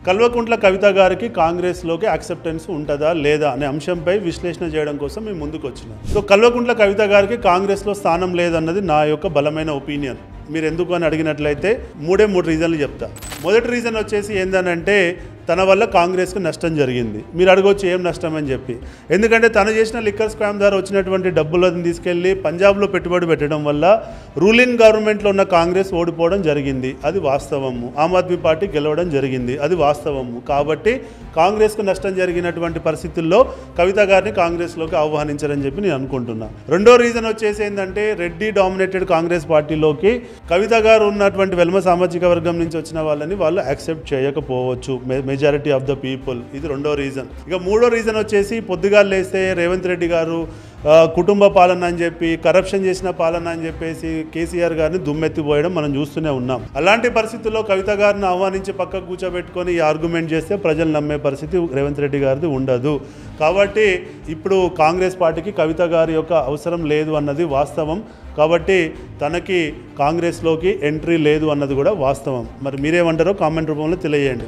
కల్వకుంట్ల కవిత గారికి కాంగ్రెస్లోకి యాక్సెప్టెన్స్ ఉంటుందా లేదా అనే అంశంపై విశ్లేషణ చేయడం కోసం మేము ముందుకు వచ్చినాం. సో కల్వకుంట్ల కవిత గారికి కాంగ్రెస్లో స్థానం లేదన్నది నా యొక్క బలమైన ఒపీనియన్. మీరు ఎందుకు అని అడిగినట్లయితే మూడు రీజన్లు చెప్తా. మొదటి రీజన్ వచ్చేసి ఏందనంటే తన వల్ల కాంగ్రెస్కి నష్టం జరిగింది. మీరు అడగొచ్చు ఏం నష్టం అని చెప్పి. ఎందుకంటే తను చేసిన లిక్కర్ స్కామ్ ద్వారా వచ్చినటువంటి డబ్బులను తీసుకెళ్ళి పంజాబ్లో పెట్టుబడి పెట్టడం వల్ల రూలింగ్ గవర్నమెంట్లో ఉన్న కాంగ్రెస్ ఓడిపోవడం జరిగింది, అది వాస్తవము. ఆమ్ ఆద్మీ పార్టీ గెలవడం జరిగింది, అది వాస్తవము. కాబట్టి కాంగ్రెస్కు నష్టం జరిగినటువంటి పరిస్థితుల్లో కవిత గారిని కాంగ్రెస్లోకి ఆహ్వానించారని చెప్పి నేను అనుకుంటున్నా. రెండో రీజన్ వచ్చేసి ఏంటంటే రెడ్డి డామినేటెడ్ కాంగ్రెస్ పార్టీలోకి కవిత గారు ఉన్నటువంటి వెల్మ సామాజిక వర్గం నుంచి వచ్చిన వాళ్ళని వాళ్ళు యాక్సెప్ట్ చేయకపోవచ్చు, మెజారిటీ ఆఫ్ ద పీపుల్. ఇది రెండో రీజన్. ఇక మూడో రీజన్ వచ్చేసి పొద్దుగా లేస్తే రేవంత్ రెడ్డి గారు కుటుంబ పాలన అని చెప్పి కరప్షన్ చేసిన పాలన అని చెప్పేసి కేసీఆర్ గారిని దుమ్మెత్తిపోయడం మనం చూస్తూనే ఉన్నాం. అలాంటి పరిస్థితుల్లో కవిత గారిని ఆహ్వానించి పక్కకు కూర్చోబెట్టుకొని ఈ ఆర్గ్యుమెంట్ చేస్తే ప్రజలు నమ్మే పరిస్థితి రేవంత్ రెడ్డి గారిది ఉండదు. కాబట్టి ఇప్పుడు కాంగ్రెస్ పార్టీకి కవిత గారి యొక్క అవసరం లేదు అన్నది వాస్తవం. కాబట్టి తనకి కాంగ్రెస్లోకి ఎంట్రీ లేదు అన్నది కూడా వాస్తవం. మరి మీరేమంటారో కామెంట్ రూపంలో తెలియజేయండి.